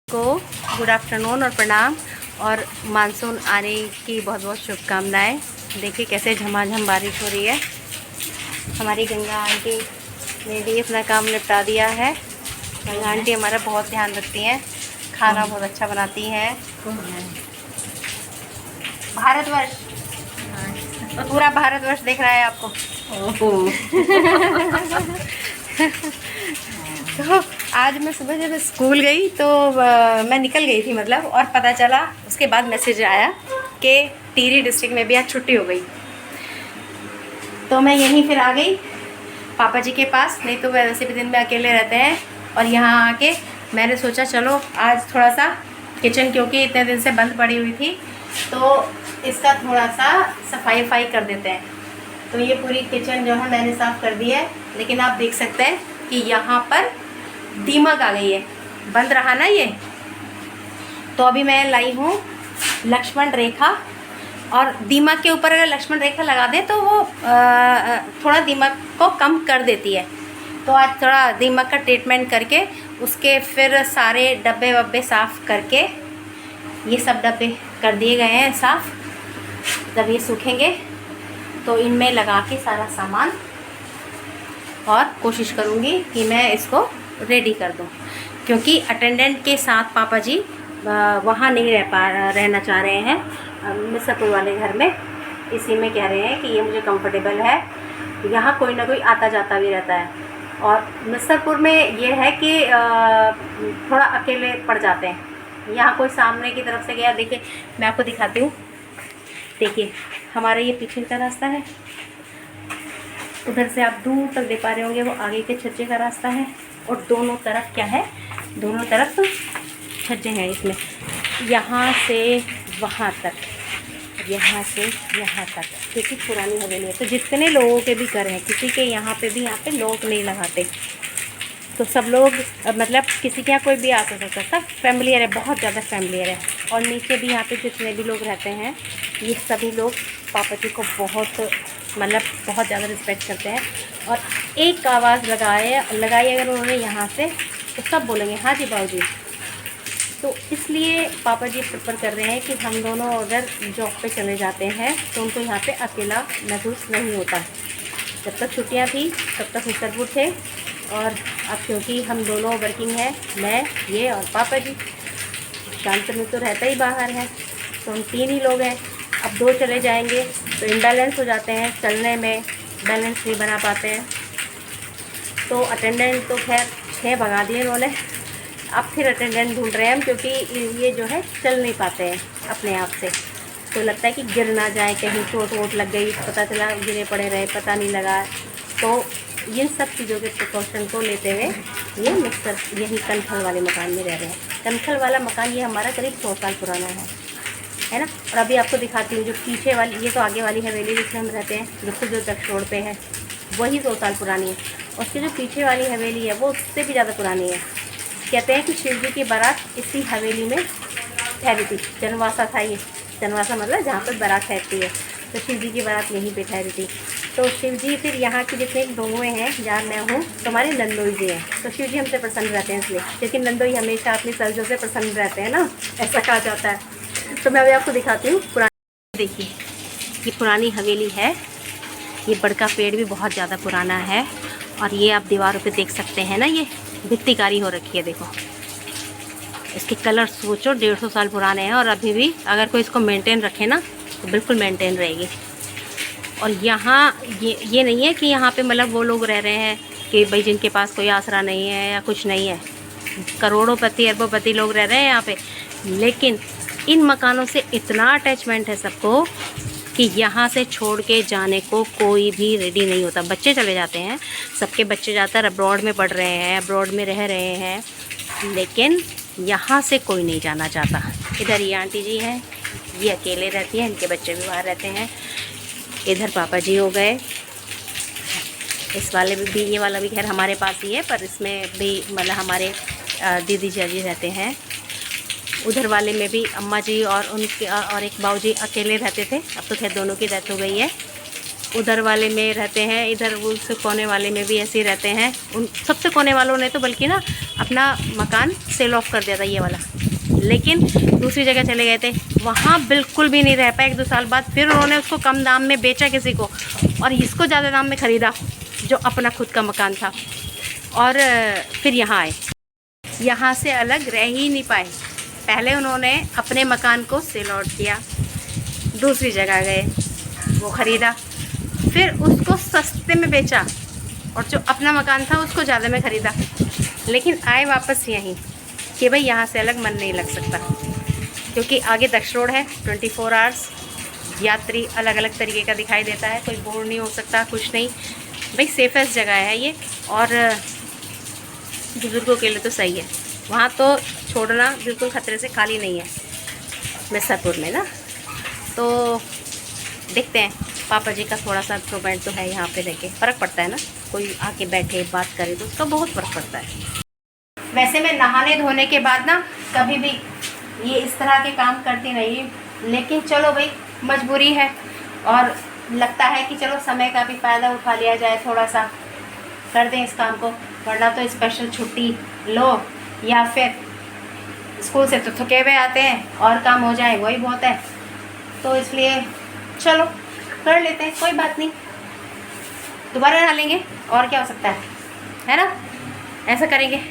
को good afternoon और प्रणाम और मानसून आने की बहुत बहुत शुभकामनाएं। देखिए कैसे झमाझम बारिश हो रही है। हमारी गंगा आंटी ने भी अपना काम निपटा दिया है। गंगा आंटी हमारा बहुत ध्यान रखती हैं, खाना बहुत अच्छा बनाती हैं। भारतवर्ष, पूरा भारतवर्ष देख रहा है आपको। तो आज मैं सुबह जब स्कूल गई तो मैं निकल गई थी मतलब, और पता चला उसके बाद मैसेज आया कि टिहरी डिस्ट्रिक्ट में भी आज छुट्टी हो गई। तो मैं यहीं फिर आ गई पापा जी के पास, नहीं तो वैसे भी दिन में अकेले रहते हैं। और यहाँ आके मैंने सोचा चलो आज थोड़ा सा किचन, क्योंकि इतने दिन से बंद पड़ी हुई थी, तो इसका थोड़ा सा सफाई कर देते हैं। तो ये पूरी किचन जो है मैंने साफ़ कर दी है, लेकिन आप देख सकते हैं कि यहाँ पर दीमक आ गई है। बंद रहा ना ये, तो अभी मैं लाई हूँ लक्ष्मण रेखा, और दीमक के ऊपर अगर लक्ष्मण रेखा लगा दें तो वो थोड़ा दीमक को कम कर देती है। तो आज थोड़ा दीमक का ट्रीटमेंट करके उसके फिर सारे डब्बे वब्बे साफ़ करके, ये सब डब्बे कर दिए गए हैं साफ़। जब ये सूखेंगे तो इनमें लगा के सारा सामान, और कोशिश करूँगी कि मैं इसको रेडी कर दूँ, क्योंकि अटेंडेंट के साथ पापा जी वहाँ नहीं रहना चाह रहे हैं मिर्ज़ापुर वाले घर में। इसी में कह रहे हैं कि ये मुझे कंफर्टेबल है, यहाँ कोई ना कोई आता जाता भी रहता है। और मिर्ज़ापुर में ये है कि थोड़ा अकेले पड़ जाते हैं। यहाँ कोई सामने की तरफ से गया, देखिए मैं आपको दिखाती हूँ। देखिए हमारा ये पीछे का रास्ता है, उधर से आप दूर तक देख पा रहे होंगे वो आगे के छज्जे का रास्ता है, और दोनों तरफ क्या है, दोनों तरफ छज्जे हैं इसमें। यहाँ से वहाँ तक, यहाँ से यहाँ तक, क्योंकि पुरानी हवेली है तो जितने लोगों के भी घर हैं, किसी के यहाँ पे भी यहाँ पे लोग नहीं लगाते, तो सब लोग मतलब किसी के यहाँ कोई भी आ सकता, सब फैमिलियर है, बहुत ज़्यादा फैमिलियर है। और नीचे भी यहाँ पे जितने भी लोग रहते हैं, ये सभी लोग पापा जी को बहुत मतलब बहुत ज़्यादा रिस्पेक्ट करते हैं। और एक आवाज़ लगाई अगर उन्होंने यहाँ से, तो सब बोलेंगे हाँ जी बाबू जी। तो इसलिए पापा जी प्रेफर कर रहे हैं कि हम दोनों अगर जॉब पे चले जाते हैं तो उनको यहाँ पे अकेला महसूस नहीं होता। जब तक छुट्टियाँ थी तब तक मिर्ज़ापुर थे, और अब क्योंकि हम दोनों वर्किंग हैं, मैं, ये और पापा जी, शांत में तो रहता ही बाहर है, तो हम 3 ही लोग हैं। अब 2 चले जाएंगे तो इम्बैलेंस हो जाते हैं, चलने में बैलेंस नहीं बना पाते हैं। तो अटेंडेंट तो खैर 6 भगा दिए उन्होंने, अब फिर अटेंडेंट ढूंढ रहे हैं हम, क्योंकि ये जो है चल नहीं पाते हैं अपने आप से। तो लगता है कि गिर ना जाए, कहीं चोट वोट लग गई, पता चला गिरे पड़े रहे, पता नहीं लगा। तो इन सब चीज़ों के प्रिकॉशन को लेते हुए ये मिक्सर यही कनखल वाले मकान में रह रहे हैं। कनखल वाला मकान ये हमारा करीब 100 साल पुराना है ना। और अभी आपको दिखाती हूँ जो पीछे वाली, ये तो आगे वाली हवेली जिसमें हम रहते हैं, जो तक रोड पे है, वही 100 साल पुरानी है। और उसकी जो पीछे वाली हवेली है वो उससे भी ज़्यादा पुरानी है। कहते हैं कि शिव जी की बारात इसी हवेली में ठहरी थी। जनवासा था ये, जनवासा मतलब जहाँ पर बारात ठहरती है, तो शिव जी की बारात यहीं पे ठहरी थी। तो शिव जी फिर यहाँ की जितने बहुएँ हैं, जहाँ मैं हूँ, तो हमारे नंदोई जी हैं, तो शिव जी हमसे प्रसन्न रहते हैं इसलिए, क्योंकि नंदोई हमेशा अपनी सर्जों से प्रसन्न रहते हैं ना, ऐसा कहा जाता है। तो मैं अभी आपको दिखाती हूँ पुरानी। देखिए ये पुरानी हवेली है, ये बड़का पेड़ भी बहुत ज़्यादा पुराना है, और ये आप दीवारों पे देख सकते हैं ना, ये भित्तिकारी हो रखी है। देखो इसके कलर सोचो 150 साल पुराने हैं, और अभी भी अगर कोई इसको मेंटेन रखे ना तो बिल्कुल मेंटेन रहेगी। और यहाँ ये नहीं है कि यहाँ पे मतलब वो लोग रह रहे हैं कि भाई जिनके पास कोई आसरा नहीं है या कुछ नहीं है, करोड़ोंपति अरबोंपति लोग रह रहे हैं यहाँ पे, लेकिन इन मकानों से इतना अटैचमेंट है सबको कि यहाँ से छोड़ के जाने को कोई भी रेडी नहीं होता। बच्चे चले जाते हैं, सबके बच्चे ज़्यादातर अब्रॉड में पढ़ रहे हैं, अब्रॉड में रह रहे हैं, लेकिन यहाँ से कोई नहीं जाना चाहता। इधर ये आंटी जी हैं, ये अकेले रहती हैं, इनके बच्चे भी बाहर रहते हैं। इधर पापा जी हो गए, इस वाले भी ये वाला भी खैर हमारे पास ही है, पर इसमें भी मतलब हमारे दीदी जी रहते हैं। उधर वाले में भी अम्मा जी और उनके और एक बाबू जी अकेले रहते थे, अब तो खैर दोनों की डेथ हो गई है। उधर वाले में रहते हैं, इधर उस कोने वाले में भी ऐसे ही रहते हैं। उन सबसे कोने वालों ने तो बल्कि ना अपना मकान सेल ऑफ कर दिया था ये वाला, लेकिन दूसरी जगह चले गए थे, वहाँ बिल्कुल भी नहीं रह पाए। 1-2 साल बाद फिर उन्होंने उसको कम दाम में बेचा किसी को, और इसको ज़्यादा दाम में ख़रीदा जो अपना खुद का मकान था, और फिर यहाँ आए। यहाँ से अलग रह ही नहीं पाए। पहले उन्होंने अपने मकान को सेल आउट किया, दूसरी जगह गए, वो ख़रीदा, फिर उसको सस्ते में बेचा, और जो अपना मकान था उसको ज़्यादा में ख़रीदा, लेकिन आए वापस यहीं कि भाई यहाँ से अलग मन नहीं लग सकता, क्योंकि आगे दक्ष रोड है। 24 आवर्स यात्री अलग अलग तरीके का दिखाई देता है, कोई बोर नहीं हो सकता, कुछ नहीं भाई, सेफेस्ट जगह है ये, और बुज़ुर्गों के लिए तो सही है। वहाँ तो छोड़ना बिल्कुल ख़तरे से खाली नहीं है मिर्ज़ापुर में ना। तो देखते हैं, पापा जी का थोड़ा सा इम्प्रूवमेंट तो है यहाँ पे, देखे फ़र्क पड़ता है ना, कोई आके बैठे बात करे तो उसका बहुत फ़र्क पड़ता है। वैसे मैं नहाने धोने के बाद ना कभी भी ये इस तरह के काम करती नहीं, लेकिन चलो भाई मजबूरी है, और लगता है कि चलो समय का भी फ़ायदा उठा लिया जाए, थोड़ा सा कर दें इस काम को, वरना तो स्पेशल छुट्टी लो, या फिर स्कूल से तो थके हुए आते हैं और काम हो जाए वही बहुत है। तो इसलिए चलो कर लेते हैं, कोई बात नहीं, दोबारा नहा लेंगे और क्या हो सकता है ना, ऐसा करेंगे।